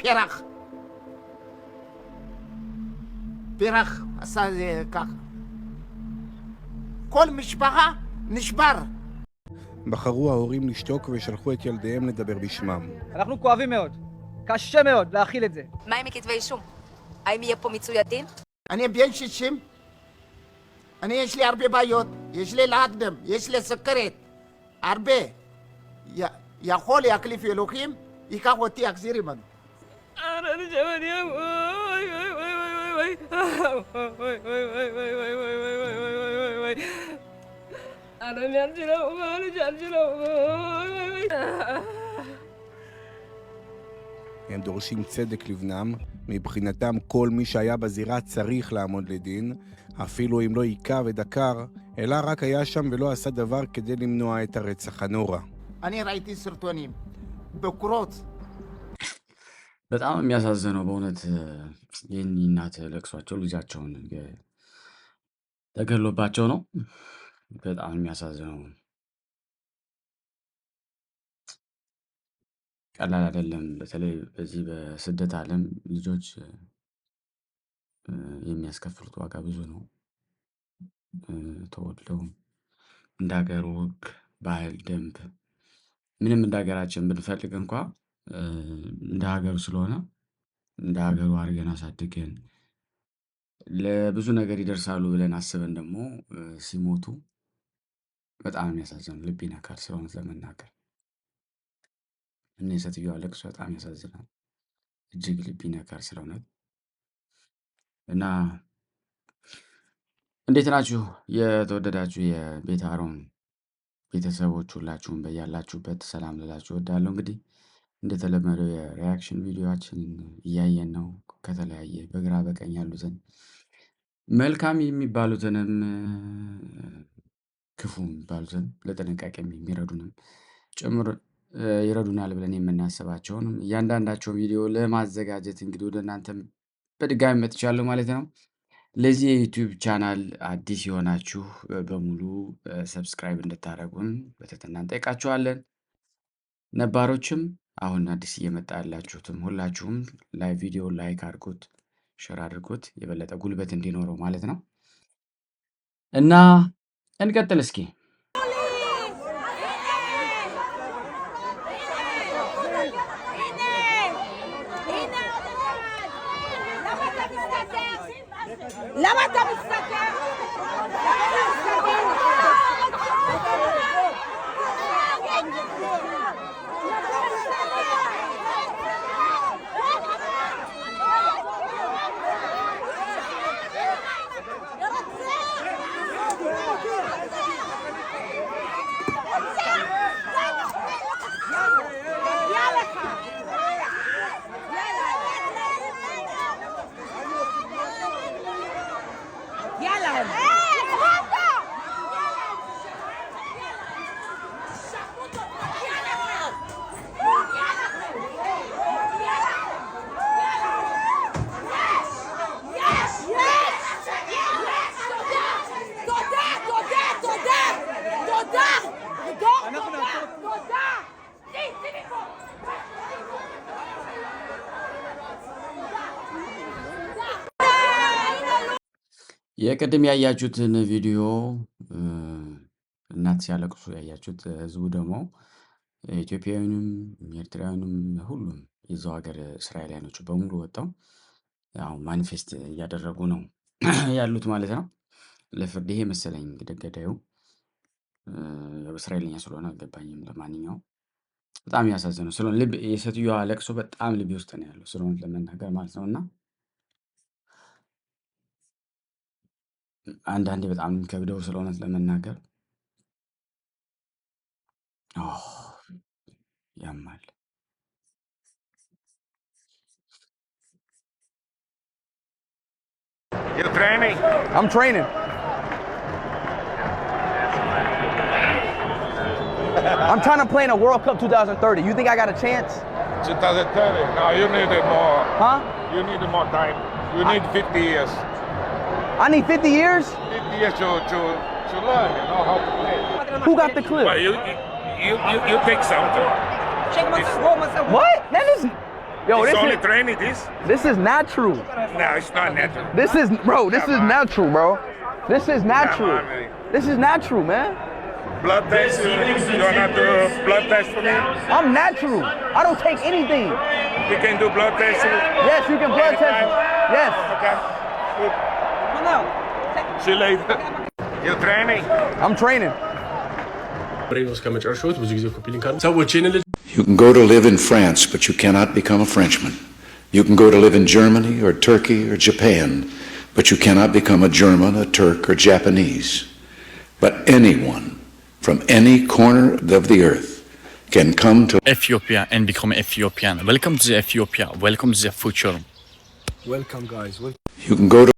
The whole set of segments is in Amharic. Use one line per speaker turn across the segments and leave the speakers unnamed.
פרח עשה זה ככה. כל משפחה נשבר.
בחרו ההורים לשתוק ושלחו את ילדיהם לדבר בשמם.
אנחנו כואבים מאוד. קשה מאוד להכיל את זה.
מה עם כתבי אישום? האם יהיה פה מיצוי הדין?
אני בן 60. יש לי הרבה בעיות. יש לי לחץ דם, יש לי סוכרת. הרבה. יכול להחליף אלוהים, ייקח אותי, יחזיר עמנו.
הם דורשים צדק לבנם. מבחינתם כל מי שהיה בזירה צריך לעמוד לדין, אפילו אם לא היכה ודקר, אלא רק היה שם ולא עשה דבר כדי למנוע את הרצח הנורא.
אני ראיתי סרטונים בקורות.
በጣም የሚያሳዝነው በእውነት የእኚህ እናት ለቅሷቸው ልጃቸውን ተገሎባቸው ነው። በጣም የሚያሳዝነው ቀላል አይደለም። በተለይ በዚህ በስደት ዓለም ልጆች የሚያስከፍሉት ዋጋ ብዙ ነው። ተወልደው እንደ ሀገሩ ሕግ፣ ባህል፣ ደንብ ምንም እንደ ሀገራችን ብንፈልግ እንኳ እንደ ሀገሩ ስለሆነ እንደ ሀገሩ አድርገን አሳድገን ለብዙ ነገር ይደርሳሉ ብለን አስበን ደግሞ ሲሞቱ በጣም የሚያሳዝን ልብ ይነካል። ስለሆነ ለመናገር እኔ የሴትዮዋ ለቅሶ በጣም ያሳዝናል። እጅግ ልብ ይነካል ስለሆነ እና እንዴት ናችሁ የተወደዳችሁ የቤተ አሮን ቤተሰቦች ሁላችሁም በያላችሁበት ሰላም ልላችሁ እወዳለሁ። እንግዲህ እንደተለመደው የሪያክሽን ቪዲዮአችንን እያየን ነው። ከተለያየ በግራ በቀኝ ያሉትን መልካም የሚባሉትንም ክፉ የሚባሉትን ለጥንቃቄ የሚረዱንም ጭምር ይረዱናል ብለን የምናስባቸውንም እያንዳንዳቸው ቪዲዮ ለማዘጋጀት እንግዲህ ወደ እናንተም በድጋሚ መጥቻለሁ ማለት ነው። ለዚህ የዩቲዩብ ቻናል አዲስ የሆናችሁ በሙሉ ሰብስክራይብ እንድታደርጉን በትህትና እንጠይቃችኋለን። ነባሮችም አሁን አዲስ እየመጣ ያላችሁትም ሁላችሁም ቪዲዮ ላይክ አድርጉት፣ ሼር አድርጉት፣ የበለጠ ጉልበት እንዲኖረው ማለት ነው እና እንቀጥል እስኪ።
למה אתה מסתכל?
የቅድም ያያችሁትን ቪዲዮ እናት ሲያለቅሱ ያያችሁት ህዝቡ ደግሞ ኢትዮጵያውያንም ኤርትራውያንም ሁሉም የዛው ሀገር እስራኤላውያኖቹ በሙሉ ወጣው ያው ማኒፌስት እያደረጉ ነው ያሉት ማለት ነው። ለፍርድ ይሄ መሰለኝ እንግዲህ ገዳዩ እስራኤልኛ ስለሆነ አልገባኝም። ለማንኛውም በጣም ያሳዝነው ስለሆነ ልብ የሴትዮዋ ለቅሶ በጣም ልብ ውስጥ ነው ያለው ስለሆነ ለመናገር ማለት ነውና አንዳንዴ በጣም ከብደው ስለሆነ ለመናገር ያማል።
You're training?
I'm training. I'm trying to play in a World Cup 2030. You think I got a chance?
2030. No, you need more.
Huh?
You need more time. You need 50 years.
I need 50 years?
50 years to learn, you know how to play.
Who got the clip?
But you take something.
What? That is... Yo,
It's only
this
training this?
is natural.
No, it's not natural.
This is natural, bro. This is natural.
Come on, man.
This is natural, man.
Blood test? You wanna do blood test for me?
I'm natural. I don't take anything.
We can do blood test.
Yes, you can blood test. Yes.
Okay. Good. See you later. You training?
I'm training.
You can go to live in France, but you cannot become a Frenchman. You can go to live in Germany or Turkey or Japan, but you cannot become a German, a Turk, or Japanese. But anyone from any corner of the earth can come to
Ethiopia and become Ethiopian. Welcome to Ethiopia. Welcome to the future.
Welcome guys.
You can go to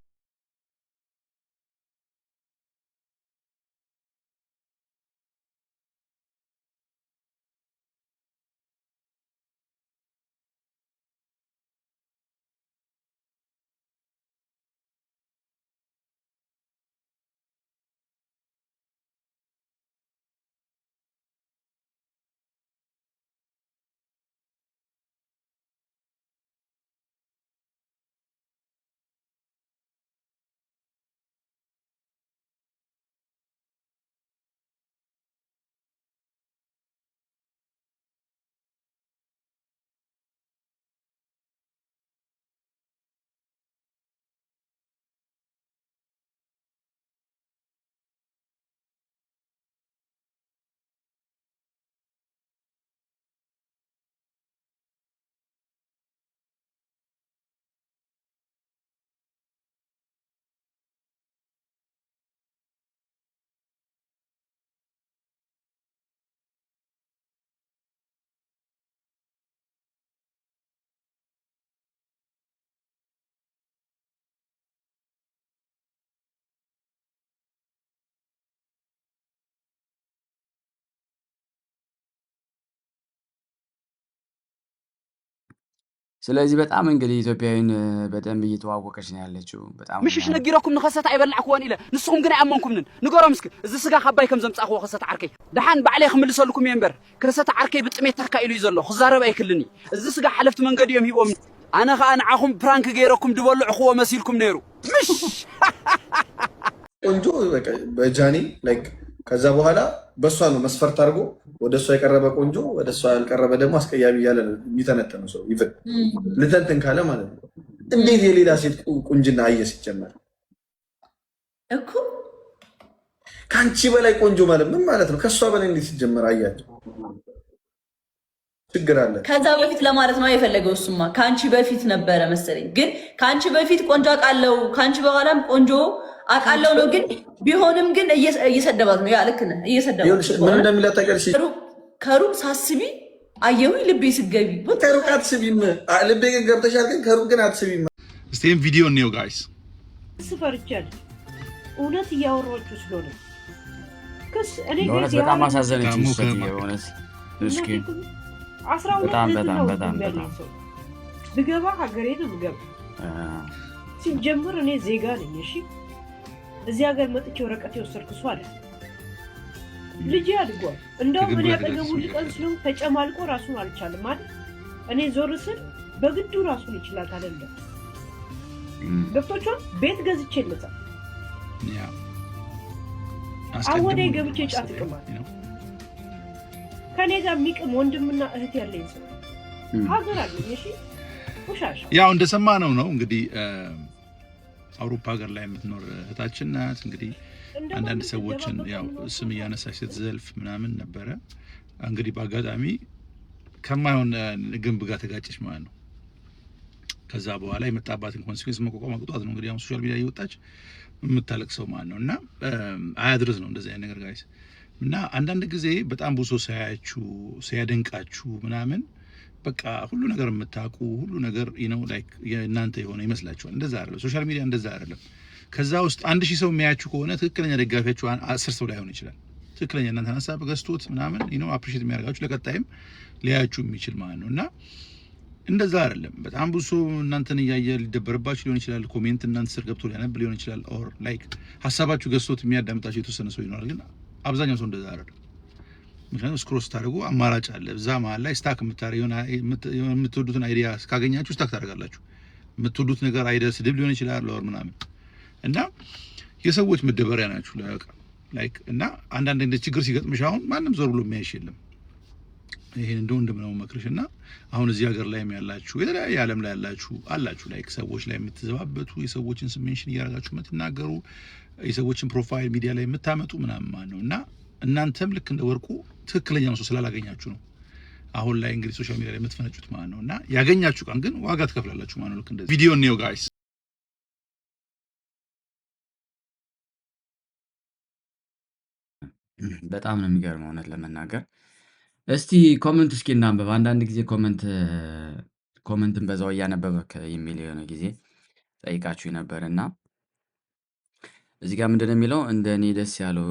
ስለዚህ በጣም እንግዲህ ኢትዮጵያዊን በደንብ እየተዋወቀች ነው ያለችው። በጣም
مش نجيركم نخسات عيبلعكوان إلى نسهم جنا أمانكم نجارة مسك إذا سجى حباي كم زمت أخو خسات عركي دحين بعليه خمل لكم ينبر كرسات عركي بتميت تركا إلو يزلو خزارة بيكلني إذا سجى حلفت من قد يوم هيبقى أنا عاهم برانك جيركم دول أخوة مسيلكم نيرو مش
ቆንጆ በቃ በጃኒ ላይክ ከዛ በኋላ በሷ ነው መስፈርት አድርጎ ወደሷ የቀረበ ቆንጆ ወደሷ ያልቀረበ ደግሞ አስቀያሚ ያለ የሚተነተነው ሰው ይፈል ልተንተን ካለ ማለት ነው። እንዴት የሌላ ሴት ቁንጅና አየስ ይጀመር
እኮ
ካንቺ በላይ ቆንጆ ማለት ምን ማለት ነው? ከሷ በላይ እንዴት ይጀመር አያቸው ችግር አለ።
ከዛ በፊት ለማለት ነው የፈለገው እሱማ ካንቺ በፊት ነበረ መሰለኝ። ግን ካንቺ በፊት ቆንጆ አቃለው ካንቺ በኋላም ቆንጆ አቃለው ነው። ግን ቢሆንም ግን እየሰደባት ነው። ያ ልክ ነህ እየሰደባት
ምን እንደሚላት ታውቂያለሽ?
ከሩቅ ሳስቢ አየሁኝ ልቤ ስገቢ
ከሩቅ አትስቢም። ልቤ ግን ገብተሻል። ግን ከሩቅ ግን አትስቢም።
እስቲም ቪዲዮ ነው ጋይስ
ስፈርቻል እውነት እያወራችሁ ስለሆነ ከስ እኔ
ግን በጣም አሳዘነች ነው እውነት እስኪ በጣም
ብገባ ሀገሬ ነው ብገባ ሲጀምር እኔ ዜጋ ነኝ። እሺ እዚህ ሀገር መጥቼ ወረቀት የወሰድኩ ሰው አይደል። ልጅ አድጓል። እንደውም እኔ አጠገቡ ሊቀን ስለሆነ ተጨማልቆ ራሱን አልቻለም አይደል። እኔ ዞር ስል በግዱ ራሱን ይችላል አይደለም። ዶክተሮቹ ቤት ገዝቼ ለታል አወዴ ገብቼ ጫት ቅማል ከኔ ጋር የሚቅም ወንድምና እህት ያለኝ ሰው ሀገር አለኝ። እሺ ውሻሽ
ያው እንደሰማነው ነው እንግዲህ አውሮፓ ሀገር ላይ የምትኖር እህታችን ናት። እንግዲህ አንዳንድ ሰዎችን ያው ስም እያነሳች ስትዘልፍ ምናምን ነበረ። እንግዲህ በአጋጣሚ ከማይሆን ግንብ ጋር ተጋጨች ማለት ነው። ከዛ በኋላ የመጣባትን ኮንሲኩዌንስ መቋቋም አቅቷት ነው እንግዲህ አሁን ሶሻል ሚዲያ እየወጣች የምታለቅሰው ማለት ነው። እና አያድርስ ነው እንደዚህ አይነት ነገር ጋይስ። እና አንዳንድ ጊዜ በጣም ብዙ ሳያችሁ ሲያደንቃችሁ ምናምን በቃ ሁሉ ነገር የምታውቁ ሁሉ ነገር ነው ላይክ የእናንተ የሆነ ይመስላችኋል። እንደዛ አይደለም። ሶሻል ሚዲያ እንደዛ አይደለም። ከዛ ውስጥ 1000 ሰው የሚያያችሁ ከሆነ ትክክለኛ ደጋፊያችሁ 10 ሰው ላይሆን ይችላል። ትክክለኛ እናንተን ሀሳብ ገዝቶት ምናምን አፕሪሺየት የሚያደርጋችሁ ለቀጣይም ሊያያችሁ የሚችል ማለት ነው። እና እንደዛ አይደለም። በጣም ብዙ ሰው እናንተን እያየ ሊደበርባችሁ ሊሆን ይችላል። ኮሜንት እናንተ ስር ገብቶ ሊያነብ ሊሆን ይችላል። ኦር ላይክ ሀሳባችሁ ገዝቶት የሚያዳምጣችሁ የተወሰነ ሰው ይኖራል። ግን አብዛኛው ሰው እንደዛ አይደለም። ምክንያቱም ስክሮል ስታደርጉ አማራጭ አለ። እዛ መሀል ላይ ስታክ የምትወዱትን አይዲያ ካገኛችሁ ስታክ ታደርጋላችሁ። የምትወዱት ነገር አይዲያ ስድብ ሊሆን ይችላል ወር ምናምን እና የሰዎች መደበሪያ ናችሁ ላይክ እና አንዳንድ እንደ ችግር ሲገጥምሽ አሁን ማንም ዞር ብሎ የሚያይሽ የለም። ይሄን እንደው መክርሽና አሁን እዚህ ሀገር ላይ ያላችሁ የተለያየ ዓለም ላይ አላችሁ ላይክ ሰዎች ላይ የምትዘባበቱ የሰዎችን ስሜንሽን እያደረጋችሁ የምትናገሩ የሰዎችን ፕሮፋይል ሚዲያ ላይ የምታመጡ ምናምን ማለት ነው እና እናንተም ልክ እንደ ወርቁ ትክክለኛውን ሰው ስላላገኛችሁ ነው አሁን ላይ እንግዲህ ሶሻል ሚዲያ ላይ የምትፈነጩት ማለት ነው እና ያገኛችሁ ቀን ግን ዋጋ ትከፍላላችሁ ማለት ነው። ልክ እንደዚህ ቪዲዮ ነው ጋይስ።
በጣም ነው የሚገርመው እውነት ለመናገር። እስቲ ኮመንት እስኪ እናንብብ። አንዳንድ ጊዜ ኮመንትን በዛው እያነበበ የሚል የሆነ ጊዜ ጠይቃችሁ ነበርና እዚህ ጋር ምንድነው የሚለው? እንደ እኔ ደስ ያለው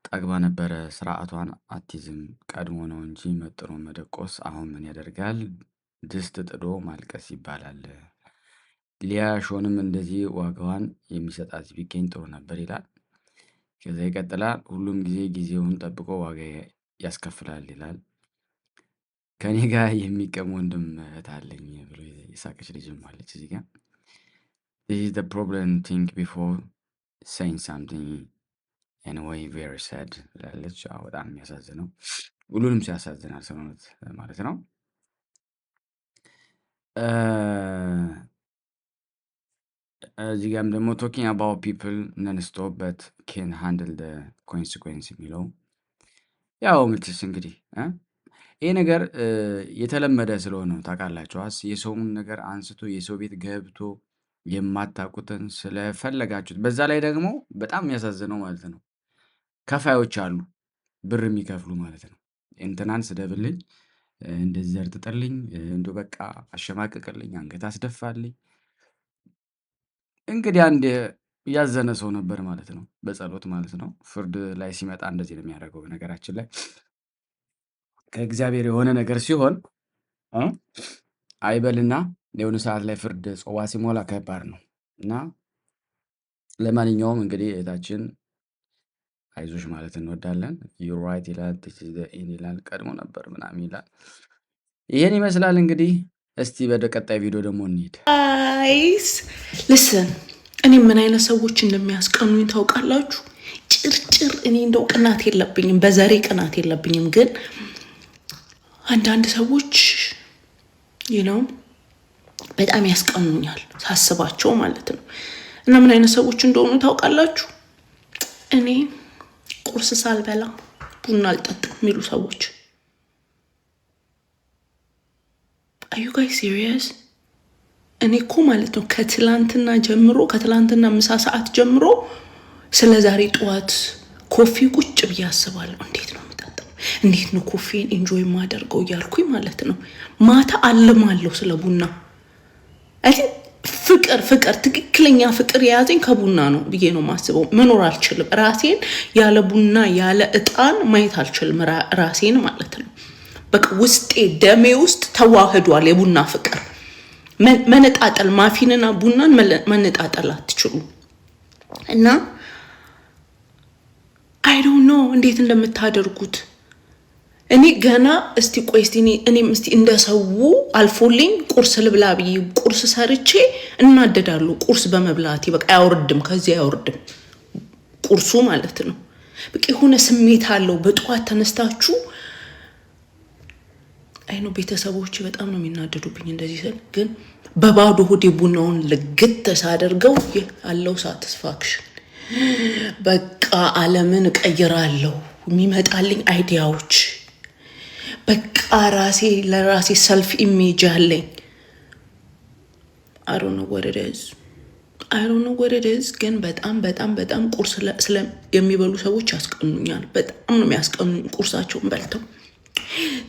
ጠግባ ነበረ ስርዓቷን አትይዝም ቀድሞ ነው እንጂ መጥኖ መደቆስ አሁን ምን ያደርጋል ድስት ጥዶ ማልቀስ ይባላል። ሊያሾንም እንደዚህ ዋጋዋን የሚሰጣት ቢገኝ ጥሩ ነበር ይላል። ከዛ ይቀጥላል። ሁሉም ጊዜ ጊዜውን ጠብቆ ዋጋ ያስከፍላል ይላል። ከኔ ጋር የሚቀም ወንድም እህት አለኝ ብሎ የሳቀች ልጅም አለች እዚህ ጋር። This is the problem, think before saying something anyway very sad ላለች። በጣም የሚያሳዝነው ሁሉንም ሲያሳዝናል ሰውነት ማለት ነው። እዚህ ጋርም ደግሞ talking about people non-stop but can handle the consequence የሚለው ያው ምትስ እንግዲህ ይሄ ነገር የተለመደ ስለሆነ ነው ታውቃላችሁ። የሰውን ነገር አንስቶ የሰው ቤት ገብቶ የማታውቁትን ስለፈለጋችሁት በዛ ላይ ደግሞ በጣም የሚያሳዝነው ማለት ነው ከፋዮች አሉ ብር የሚከፍሉ ማለት ነው። እንትናን ስደብልኝ እንደዚህ ዘርጥጥልኝ እንደው በቃ አሸማቅቅልኝ አንገት አስደፋልኝ። እንግዲህ አንድ ያዘነ ሰው ነበር ማለት ነው በጸሎት ማለት ነው። ፍርድ ላይ ሲመጣ እንደዚህ ነው የሚያደርገው። ነገራችን ላይ ከእግዚአብሔር የሆነ ነገር ሲሆን አይበልና የሆነ ሰዓት ላይ ፍርድ ጽዋ ሲሞላ ከባድ ነው እና ለማንኛውም እንግዲህ እህታችን አይዞሽ ማለት እንወዳለን። ዩ ራይት ይላል ይላል ቀድሞ ነበር ምናምን ይላል። ይሄን ይመስላል እንግዲህ። እስቲ ወደ ቀጣይ ቪዲዮ ደግሞ እንሂድ።
አይስ ልስን እኔ ምን አይነት ሰዎች እንደሚያስቀኑኝ ታውቃላችሁ? ጭርጭር እኔ እንደው ቅናት የለብኝም፣ በዘሬ ቅናት የለብኝም፣ ግን አንዳንድ ሰዎች ነው በጣም ያስቀኑኛል ሳስባቸው ማለት ነው። እና ምን አይነት ሰዎች እንደሆኑ ታውቃላችሁ? እኔ ቁርስ ሳልበላ ቡና አልጠጣም የሚሉ ሰዎች። አዩ ጋይ ሲሪየስ? እኔ እኮ ማለት ነው ከትላንትና ምሳ ሰዓት ጀምሮ ስለ ዛሬ ጠዋት ኮፊ ቁጭ ብዬ አስባለሁ። እንዴት ነው የምጠጣው? እንዴት ነው ኮፊን ኢንጆይ የማደርገው እያልኩኝ ማለት ነው። ማታ አልማለሁ ስለ ቡና። ፍቅር ትክክለኛ ፍቅር የያዘኝ ከቡና ነው ብዬ ነው ማስበው። መኖር አልችልም። ራሴን ያለ ቡና ያለ እጣን ማየት አልችልም። ራሴን ማለት ነው በቃ ውስጤ ደሜ ውስጥ ተዋህዷል የቡና ፍቅር። መነጣጠል ማፊንና ቡናን መነጣጠል አትችሉ። እና አይ ዶንት ኖ እንዴት እንደምታደርጉት። እኔ ገና እስቲ ቆይ እስቲ እኔም እስቲ እንደሰው አልፎልኝ ቁርስ ልብላ ብዬ ቁርስ ሰርቼ እናደዳለሁ። ቁርስ በመብላቴ በቃ አያወርድም፣ ከዚህ አያወርድም ቁርሱ ማለት ነው። በቃ የሆነ ስሜት አለው። በጠዋት ተነስታችሁ አይኑ ቤተሰቦች በጣም ነው የሚናደዱብኝ እንደዚህ ስል፣ ግን በባዶ ሆዴ ቡናውን ልግት ሳደርገው ያለው ሳቲስፋክሽን በቃ ዓለምን እቀይራለሁ። የሚመጣልኝ አይዲያዎች በቃ ለራሴ ሰልፍ ኢሜጅ አለኝ። I don't know what it is ግን በጣም ቁርስ የሚበሉ ሰዎች ያስቀኑኛል። በጣም ነው የሚያስቀኑኝ። ቁርሳቸውን በልተው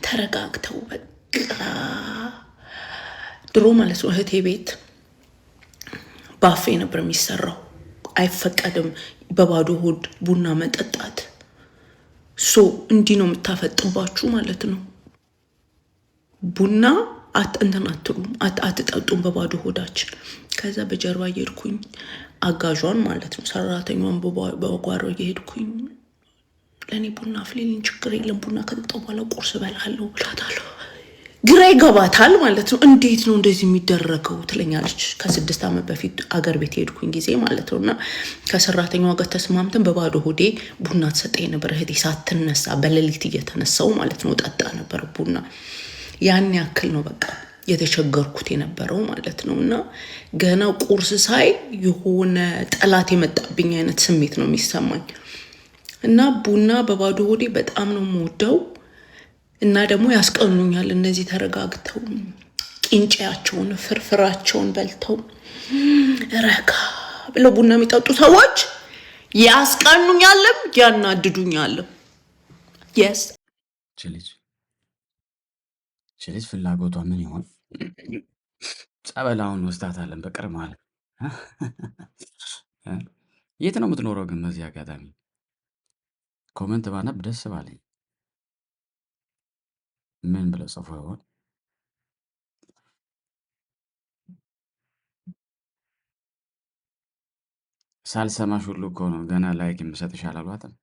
ተረጋግተው በቃ ድሮ ማለት ነው እህቴ ቤት ባፌ ነበር የሚሰራው። አይፈቀድም በባዶ ሆድ ቡና መጠጣት። እንዲህ ነው የምታፈጥባችሁ ማለት ነው። ቡና አትጠጡም በባዶ ሆዳችን። ከዛ በጀርባ እየሄድኩኝ አጋዧን ማለት ነው ሰራተኛዋን በጓሮ እየሄድኩኝ
ለእኔ ቡና አፍሊልኝ ችግር የለም ቡና ከጠጣሁ በኋላ ቁርስ እበላለሁ እላታለሁ። ግራ ይገባታል ማለት ነው። እንዴት ነው እንደዚህ የሚደረገው ትለኛለች። ከ6 ዓመት በፊት አገር ቤት ሄድኩኝ ጊዜ ማለት ነው እና ከሰራተኛዋ ጋር ተስማምተን በባዶ ሆዴ ቡና ትሰጠኝ ነበር እህቴ ሳትነሳ በሌሊት እየተነሳው ማለት ነው ጠጣ ነበር ቡና። ያን ያክል ነው በቃ የተቸገርኩት የነበረው ማለት ነው እና ገና ቁርስ ሳይ የሆነ ጠላት የመጣብኝ አይነት ስሜት ነው የሚሰማኝ እና ቡና በባዶ ሆዴ በጣም ነው የምወደው። እና ደግሞ ያስቀኑኛል እነዚህ ተረጋግተው ቂንጫቸውን ፍርፍራቸውን በልተው ረካ ብለው ቡና የሚጠጡ ሰዎች ያስቀኑኛልም ያናድዱኛልም። yes
ችልጅ ፍላጎቷ ምን ይሆን? ጸበላውን ወስዳታለን በቅርብ ማለት የት ነው የምትኖረው ግን? በዚህ አጋጣሚ ኮሜንት ባነብ ደስ ባለኝ። ምን ብለው ጽፎ ይሆን? ሳልሰማሽ ሁሉ እኮ ነው ገና ላይክ የምሰጥሽ አላሏትም።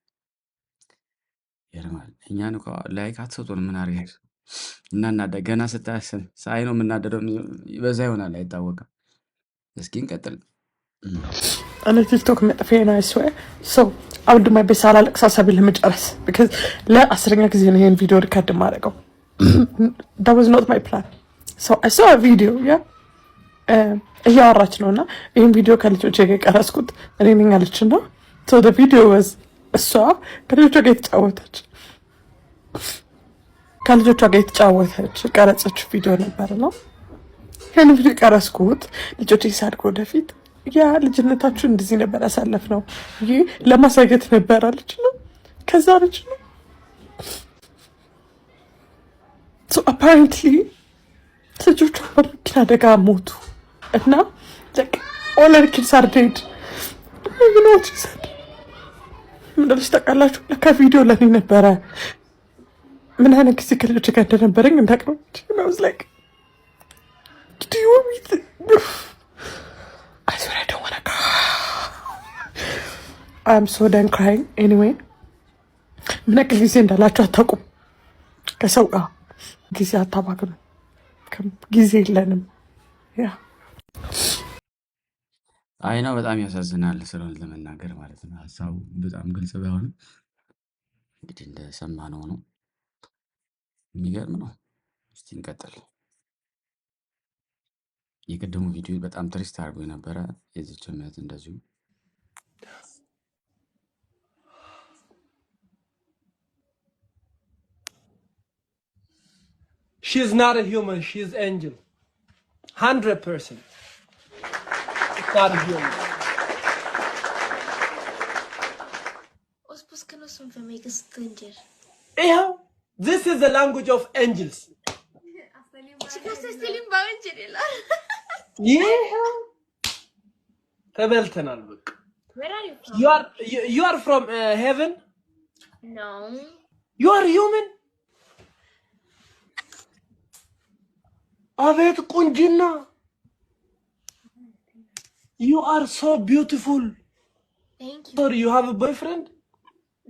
ይርማል እኛን እኮ ላይክ አትሰጡን። ምን አድርገን እናናደ ገና ስታስን ሳይ ነው የምናደደው። በዛ ይሆናል አይታወቅም። እስኪ እንቀጥል።
እኔ ቲክቶክ መጥፌ ነው አይስዌ ሶ አውድ ማይ ቤሳ አላለቅስ ሀሳቤን ለመጨረስ ቢካዝ ለ10ኛ ጊዜ ነው ይሄን ቪዲዮ ሪካርድ ማድረገው። that was not my plan so I saw a video እያወራች ነው እና ይህን ቪዲዮ ከልጆቼ ጋር ቀረስኩት እኔ ነኝ አለች እና so the video was እሷ ከልጆቿ ጋር የተጫወተች ቀረጸችው ቪዲዮ ነበር ነው። ያን ቪዲዮ ቀረስኩት ልጆቼ ሳድጎ ወደፊት ያ ልጅነታችሁ እንደዚህ ነበር ያሳለፍ ነው ይሄ ለማሳየት ነበር አለች ነው። ከዛ አለች ነው so apparently ልጆቿ በመኪና አደጋ ሞቱ እና like all her kids are dead. you know what she said? ምን እንደሆነ ታውቃላችሁ? ለካ ቪዲዮ ለኔ ነበረ ምን አይነት ጊዜ ከልጆቼ ጋር እንደነበረኝ እንዳውቀው and I was like do you want me to I swear I don't want to cry. I'm so done crying anyway. ምን ያክል ጊዜ እንዳላችሁ አታውቁም። ከሰው ጋር ጊዜ አታባክኑ። ጊዜ የለንም። ያ
አይ ነው በጣም ያሳዝናል ስለሆነ ለመናገር ማለት ነው። ሀሳቡ በጣም ግልጽ ባይሆንም እንግዲህ እንደሰማነው ነው። የሚገርም ነው። እስቲ እንቀጥል። የቀደሙ ቪዲዮ በጣም ትሪስት አድርጎ የነበረ የዚች እምነት እንደዚሁ
She is not a human, she is angel. 100%. It's not a human. This is the language of angels. Yeah. ተበልተናል በቃ።
Where are you from?
You are from heaven?
No.
You are human? አቤት ቁንጅና! You are so beautiful.
Thank you.
Sorry, you have a boyfriend?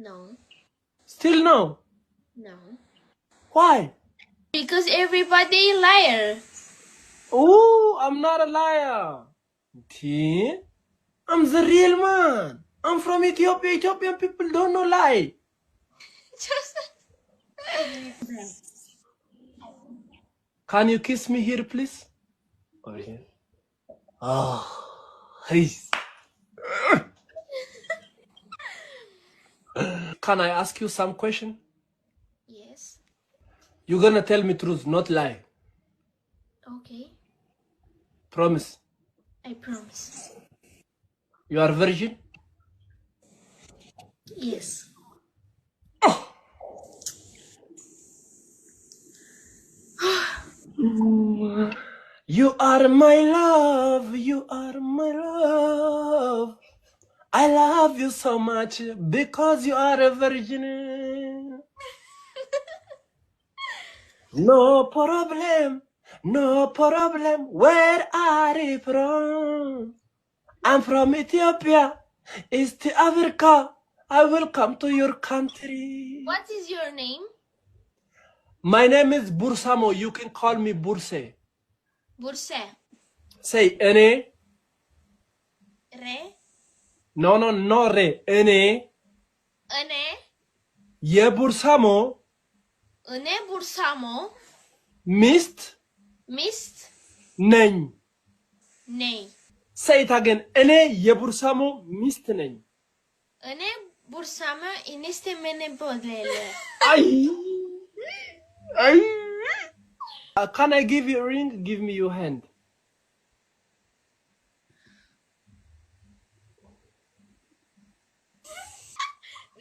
No.
Still no?
No.
Why?
Because everybody liar.
Oh, I'm not a liar. I'm the real man. I'm from Ethiopia. Ethiopian people don't know lie. Can you kiss me here, please? Over here. Oh, please. Can I ask you some question?
Yes.
You're gonna tell me truth, not lie.
Okay.
Promise.
I promise.
You are virgin?
Yes.
You are my love, you are my love. I love you so much because you are a virgin. No problem, no problem. Where are you from? I'm from Ethiopia, East Africa. I will come to your country.
What is your name?
My name is Bursamo. You can call me Burse.
Burse.
Say Ene.
Re.
No Re. Ene.
Ene.
Ye Bursamo.
Ene Bursamo.
Mist.
Mist.
Neng.
Nay.
Say it again. Ene ye Bursamo mist neng.
Ene Bursamo iniste mene bodele.
Ay. Can I give you a ring? Give me your hand.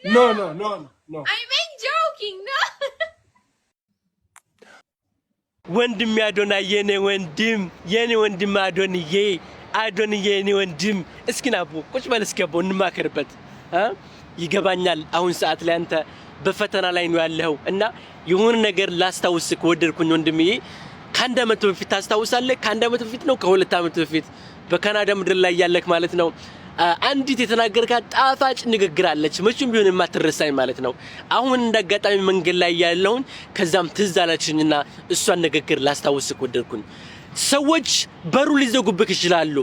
No.
I mean joking, no.
ወንድም አዶናይ የኔ ወንድም አዶንዬ የኔ ወንድም እስኪ ና አቦ ቁጭ በል እስኪ አቦ እንማከርበት ይገባኛል አሁን ሰዓት ላይ አንተ በፈተና ላይ ነው ያለኸው እና የሆነ ነገር ላስታውስክ ወደድኩኝ ወንድምዬ ከአንድ አመት በፊት ታስታውሳለህ ከአንድ አመት በፊት ነው ከሁለት አመት በፊት በካናዳ ምድር ላይ ያለክ ማለት ነው አንዲት የተናገርካት ጣፋጭ ንግግር አለች መቼም ቢሆን የማትረሳኝ ማለት ነው አሁን እንዳጋጣሚ መንገድ ላይ ያለውን ከዛም ትዝ አለችኝና እሷን ንግግር ላስታውስክ ወደድኩኝ ሰዎች በሩ ሊዘጉብክ ይችላሉ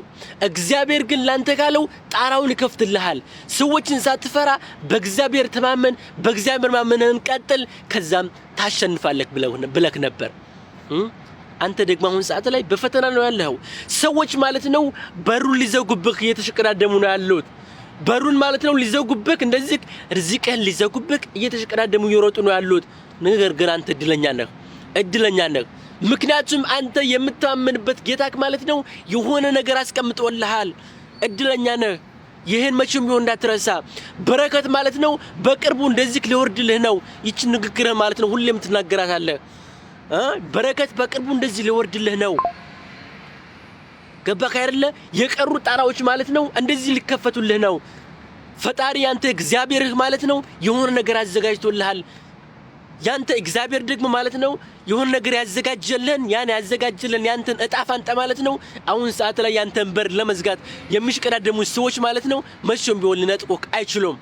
እግዚአብሔር ግን ላንተ ካለው ጣራውን ይከፍትልሃል ሰዎችን ሳትፈራ በእግዚአብሔር ተማመን በእግዚአብሔር ማመንህን ቀጥል ከዛም ታሸንፋለህ ብለክ ነበር አንተ ደግሞ አሁን ሰዓት ላይ በፈተና ነው ያለው ሰዎች ማለት ነው በሩን ሊዘጉብክ እየተሽቀዳደሙ ነው ያሉት በሩን ማለት ነው ሊዘጉብክ እንደዚህ ርዝቅህን ሊዘጉብክ እየተሽቀዳደሙ እየሮጡ ነው ያሉት ነገር ግን አንተ እድለኛ ነህ ምክንያቱም አንተ የምታመንበት ጌታክ ማለት ነው የሆነ ነገር አስቀምጦልሃል እድለኛ ነህ ይሄን መቼም ቢሆን እንዳትረሳ በረከት ማለት ነው በቅርቡ እንደዚህ ሊወርድልህ ነው ይቺ ንግግር ማለት ነው ሁሌም ትናገራታለህ በረከት በቅርቡ እንደዚህ ሊወርድልህ ነው ገባህ አይደለ የቀሩ ጣራዎች ማለት ነው እንደዚህ ሊከፈቱልህ ነው ፈጣሪ ያንተ እግዚአብሔርህ ማለት ነው የሆነ ነገር አዘጋጅቶልሃል ያንተ እግዚአብሔር ደግሞ ማለት ነው የሆነ ነገር ያዘጋጀልን ያንተን እጣፋንጣ ማለት ነው አሁን ሰዓት ላይ ያንተን በር ለመዝጋት የሚሽቀዳደሙ ሰዎች ማለት ነው መቼም ቢሆን ሊነጥቁክ አይችሉም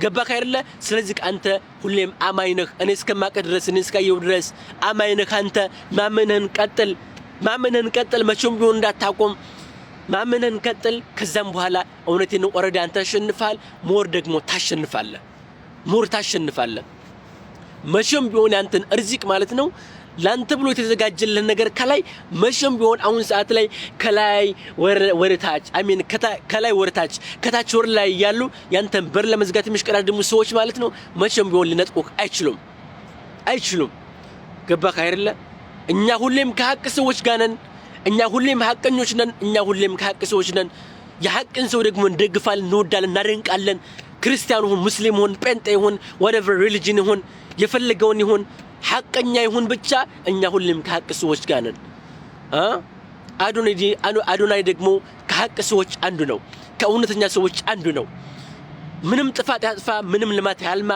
ገባህ አይደለ ስለዚህ አንተ ሁሌም አማኝ ነህ እኔ እስከማቀ ድረስ እኔ እስካየው ድረስ አማኝ ነህ አንተ ማመንህን ቀጥል መቼም ቢሆን እንዳታቆም ማመንህን ቀጥል ከዛም በኋላ እውነቴን ኦሬዲ አንተ አሸንፋል ሞር ደግሞ ታሸንፋለህ መቼም ቢሆን አንተን እርዚቅ ማለት ነው ላንተ ብሎ የተዘጋጀልህ ነገር ከላይ መቼም ቢሆን አሁን ሰዓት ላይ ከላይ ወረታች ከላይ ወረታች ከታች ወር ላይ ያሉ ያንተን በር ለመዝጋት የሚሽቀዳደሙ ሰዎች ማለት ነው መቼም ቢሆን ሊነጥቁክ አይችሉም ገባህ አይደለ እኛ ሁሌም ከሐቅ ሰዎች ጋር ነን እኛ ሁሌም ሐቀኞች ነን እኛ ሁሌም ከሐቅ ሰዎች ነን የሐቅን ሰው ደግሞ እንደግፋለን እንወዳለን እናደንቃለን ክርስቲያኑ ይሁን ሙስሊም ይሁን ጴንጤ ይሁን whatever religion ይሁን የፈለገውን ይሁን ሐቀኛ ይሁን ብቻ እኛ ሁሌም ከሐቅ ሰዎች ጋር ነን አዶናይ ደግሞ ከሐቅ ሰዎች አንዱ ነው ከእውነተኛ ሰዎች አንዱ ነው ምንም ጥፋት ያጥፋ ምንም ልማት ያልማ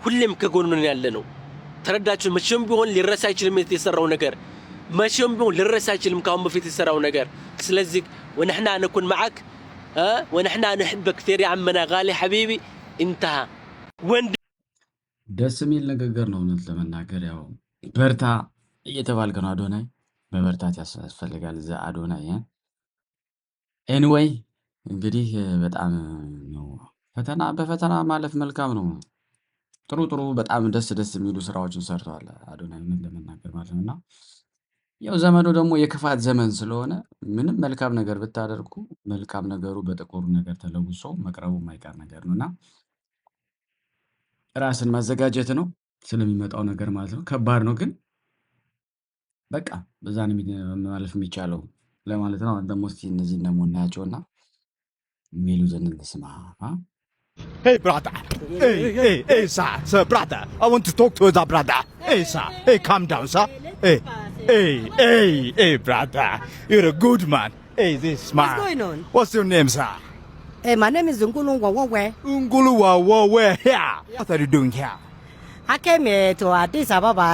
ሁሌም ከጎኑ ነው ያለነው ተረዳችሁ መቼም ቢሆን ሊረሳ አይችልም የተሰራው ነገር መቼም ቢሆን ሊረሳ አይችልም ካሁን በፊት የተሰራው ነገር ስለዚህ ونحن نكون معك ونحن نحبك كثير يا عمنا غالي حبيبي انتهى
ደስ የሚል ንግግር ነው እውነት ለመናገር ያው በርታ እየተባልከ ነው አዶናይ በበርታት ያስፈልጋል እዛ አዶናይ ኤኒዌይ እንግዲህ በጣም ነው በፈተና ማለፍ መልካም ነው ጥሩ በጣም ደስ የሚሉ ስራዎችን ሰርቷል አዶናይ ምን ለመናገር ማለት ነውና ያው ዘመኑ ደግሞ የክፋት ዘመን ስለሆነ ምንም መልካም ነገር ብታደርጉ መልካም ነገሩ በጥቁር ነገር ተለውሶ መቅረቡ የማይቀር ነገር ነውና ራስን ማዘጋጀት ነው ስለሚመጣው ነገር ማለት ነው ከባድ ነው ግን በቃ በዛን ማለፍ የሚቻለው ለማለት ነው አንተ ሞስቲ እነዚህ እንደሞናያቸውና ሚሉ ዘንድ ስማ
Hey brother, hey sir brother, I want to talk to the brother. Hey sir, hey calm down sir. Hey brother, you're a good man. Hey this man.
What's going on?
What's your name sir?
Hey, my name is Nguluwawawe.
Nguluwawawe, yeah. What are you doing here?
I came here to Addis Ababa,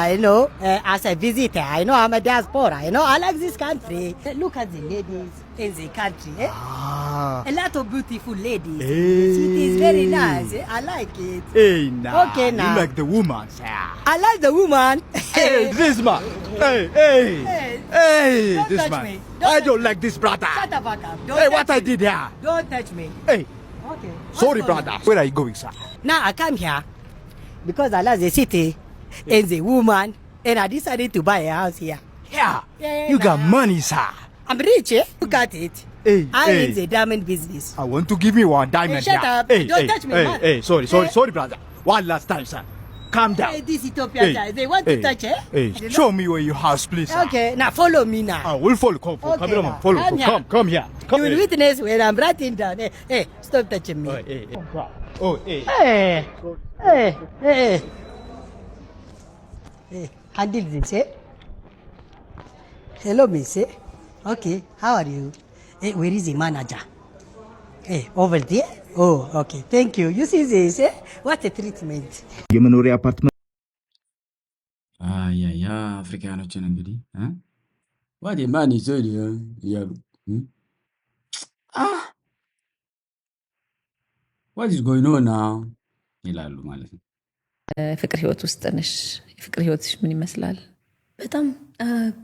as a visitor. I'm a diaspora, I like this country. Look at the ladies in the country. A lot of beautiful ladies.
Hey.
It is very nice. I like it.
Hey, nah.
Okay, now.
You like the woman, sir.
I like the woman.
Hey, this man. Hey.
Don't
This
touch
man.
me.
I don't like this brother.
Shut the fuck up. Don't
Hey,
touch
what I
me.
did here?
Don't touch me.
Hey,
Okay.
sorry,
What's going
brother. Where are you going, sir?
on? Now I come here because I like the city and the woman, and I decided to buy a house here.
Yeah. You got money, sir.
I'm rich, eh? Look at it.
Hey,
I'm
hey.
in the diamond business.
I want to give me one diamond.
Hey, shut
here.
up.
Hey,
Don't
hey,
touch me,
hey,
man.
Hey,
Hey.
sorry, brother. One last time, sir. Calm down.
Hey, this Ethiopian guy, they want to touch, eh?
Hey,
I don't
show
know.
me where your house, please. Sir.
Okay, now follow me now.
I will follow. Come,
Okay,
come,
now.
follow.
Come here.
Come here.
You will witness when I'm writing down. Hey, stop touching me.
Hey. Oh, hey.
Hey. Hey, handle this, eh? Hello, miss, eh? Okay, how are you? Hey, where is the manager? Hey, over there? Oh, okay, thank you. You see this, eh? What a treatment.
የመኖሪያ አፓርትመንት
ያ አፍሪካኖችን እንግዲህ ዋት ማን ይዞ እያሉ ዋት ኢዝ ጎይንግ ኦን ናው ይላሉ ማለት ነው።
ፍቅር ህይወት ውስጥ ነሽ። የፍቅር ህይወትሽ ምን ይመስላል?
በጣም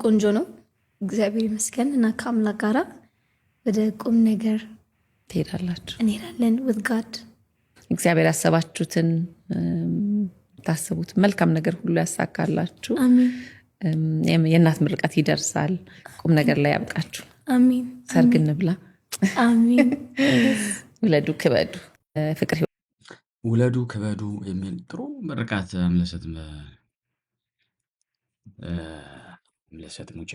ቆንጆ ነው፣ እግዚአብሔር ይመስገን። እና ከአምላክ ጋራ ወደ ቁም ነገር
ትሄዳላችሁ?
እንሄዳለን። with God
እግዚአብሔር ያሰባችሁትን ታስቡት መልካም ነገር ሁሉ ያሳካላችሁ።
አሜን።
የእናት ምርቃት ይደርሳል። ቁም ነገር ላይ ያብቃችሁ።
አሜን።
ሰርግ እንብላ።
አሜን።
ውለዱ ክበዱ። ፍቅር
ውለዱ ክበዱ የሚል ጥሩ ምርቃት አምለሰት ሙጬ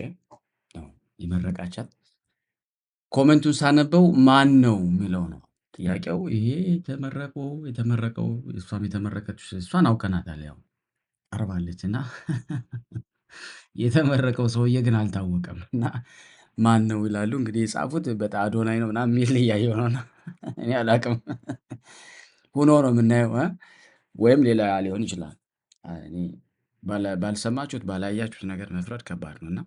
ነው የመረቃቻት። ኮሜንቱን ሳነበው ማን ነው የሚለው ነው ጥያቄው። ይሄ የተመረቀው እሷም የተመረቀችው እሷን አውቀናታል፣ ያው ቀርባለች እና የተመረቀው ሰውዬ ግን አልታወቀም እና ማን ነው ይላሉ። እንግዲህ የጻፉት በጣም አዶናይ ነው ምናምን የሚል እያየሁ ነው። እኔ አላውቅም ሆኖ ነው የምናየው፣ ወይም ሌላ ሊሆን ይችላል። እኔ ባልሰማችሁት ባላያችሁት ነገር መፍረድ ከባድ ነው እና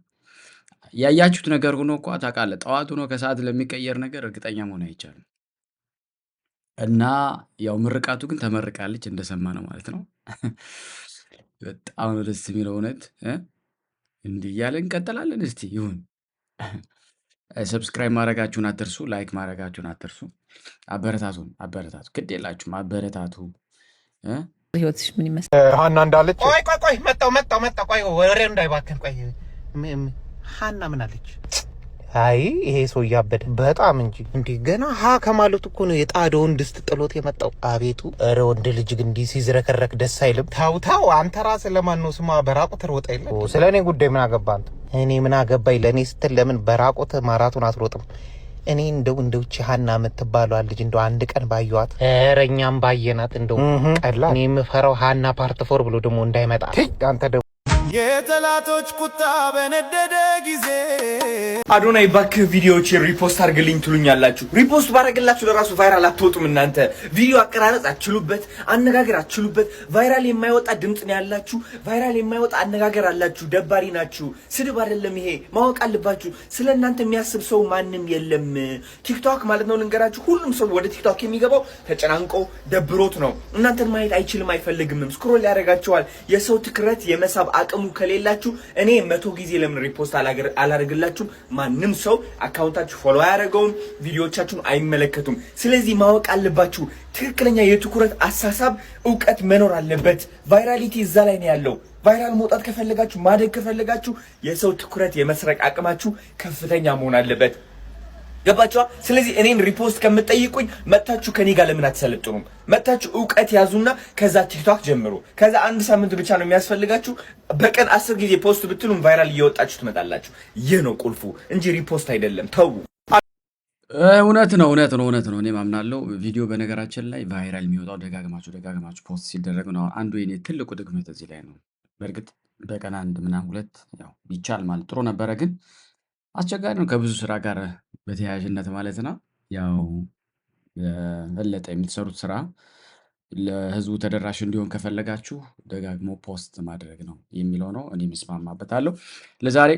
ያያችሁት ነገር ሆኖ እኮ ታውቃለህ፣ ጠዋት ሆኖ ከሰዓት ለሚቀየር ነገር እርግጠኛ መሆን አይቻልም። እና ያው ምርቃቱ ግን ተመርቃለች እንደሰማ ነው ማለት ነው። በጣም ነው ደስ የሚለው እውነት። እንዲህ እያለ እንቀጥላለን። እስቲ ይሁን። ሰብስክራይብ ማድረጋችሁን አትርሱ፣ ላይክ ማድረጋችሁን አትርሱ። አበረታቱ፣ ግድ የላችሁም አበረታቱ።
ህይወትሽ ምን ይመስላል?
ሀና እንዳለች
ቆይ መጣው ቆይ ወሬው እንዳይባክን ቆይ ሀና ምን አለች? አይ ይሄ ሰው እያበደ በጣም እንጂ ገና ሀ ከማለቱ እኮ ነው የጣደውን ድስት ጥሎት የመጣው። አቤቱ ኧረ ወንድ ልጅ ግን እንዲህ ሲዝረከረክ ደስ አይልም። ታው አንተ ራስህ ለማን ነው ስማ በራቁት ሮጠ የለ ስለ እኔ ጉዳይ ምን አገባ አንተ? እኔ ምን አገባኝ? ለእኔ ስትል ለምን በራቁት ማራቶን አትሮጥም? እኔ እንደው እቺ ሀና የምትባለዋ ልጅ እንደው አንድ ቀን ባየዋት፣ ኧረ እኛም ባየናት እንደው ቀላ። እኔ የምፈራው ሀና ፓርት 4 ብሎ ደግሞ እንዳይመጣ። አንተ ደግሞ
የጠላቶች ቁጣ በነደደ ጊዜ አዶናይ እባክህ ቪዲዮዎችን ሪፖስት አድርግልኝ ትሉኛላችሁ። ሪፖስት ባደርግላችሁ ለራሱ ቫይራል አትወጡም እናንተ። ቪዲዮ አቀራረጽ አትችሉበት፣ አነጋገር አትችሉበት። ቫይራል የማይወጣ ድምፅ ነው ያላችሁ፣ ቫይራል የማይወጣ አነጋገር አላችሁ። ደባሪ ናችሁ። ስድብ አይደለም ይሄ፣ ማወቅ አለባችሁ። ስለ እናንተ የሚያስብ ሰው ማንም የለም። ቲክቶክ ማለት ነው ልንገራችሁ፣ ሁሉም ሰው ወደ ቲክቶክ የሚገባው ተጨናንቆ ደብሮት ነው። እናንተን ማየት አይችልም አይፈልግም። ስክሮል ያደርጋችኋል። የሰው ትኩረት የመሳብ አቅሙ ከሌላችሁ እኔ 100 ጊዜ ለምን ሪፖስት አላደርግላችሁም? ማንም ሰው አካውንታችሁ ፎሎ አያደርገውም፣ ቪዲዮዎቻችሁን አይመለከቱም። ስለዚህ ማወቅ አለባችሁ። ትክክለኛ የትኩረት አሳሳብ እውቀት መኖር አለበት። ቫይራሊቲ እዛ ላይ ነው ያለው። ቫይራል መውጣት ከፈለጋችሁ ማደግ ከፈለጋችሁ የሰው ትኩረት የመስረቅ አቅማችሁ ከፍተኛ መሆን አለበት። ገባችኋ? ስለዚህ እኔን ሪፖስት ከምትጠይቁኝ መታችሁ ከኔ ጋር ለምን አትሰለጥኑም? መታችሁ እውቀት ያዙና ከዛ ቲክቶክ ጀምሩ። ከዛ አንድ ሳምንት ብቻ ነው የሚያስፈልጋችሁ። በቀን 10 ጊዜ ፖስት ብትሉም ቫይራል እየወጣችሁ ትመጣላችሁ። ይህ ነው ቁልፉ እንጂ ሪፖስት አይደለም። ተው።
እውነት ነው። እኔ ማምናለው። ቪዲዮ በነገራችን ላይ ቫይራል የሚወጣው ደጋግማችሁ ፖስት ሲደረግ ነው። አንዱ የኔ ትልቁ ድክመት እዚህ ላይ ነው። በእርግጥ በቀን አንድ ምናምን ሁለት ያው ቢቻል ማለት ጥሩ ነበረ፣ ግን አስቸጋሪ ነው ከብዙ ስራ ጋር በተያያዥነት ማለት ነው። ያው የበለጠ የምትሰሩት ስራ ለህዝቡ ተደራሽ እንዲሆን ከፈለጋችሁ ደጋግሞ ፖስት ማድረግ ነው የሚለው ነው። እኔ ምስማማበታለሁ። ለዛሬ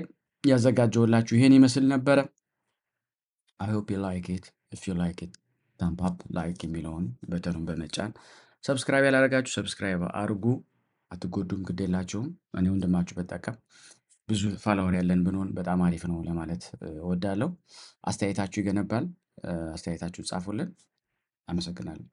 ያዘጋጀውላችሁ ይሄን ይመስል ነበረ። I hope you like it. ኢፍ ዩ ላይክ ኢት ታምፕ አፕ ላይክ የሚለውን በተኑን በመጫን ሰብስክራይብ ያላደረጋችሁ ሰብስክራይብ አድርጉ። አትጎዱም፣ ግድ የላችሁም። እኔ ወንድማችሁ በጠቀም ብዙ ፋላወር ያለን ብንሆን በጣም አሪፍ ነው ለማለት እወዳለሁ። አስተያየታችሁ ይገነባል። አስተያየታችሁን ጻፉልን። አመሰግናለሁ።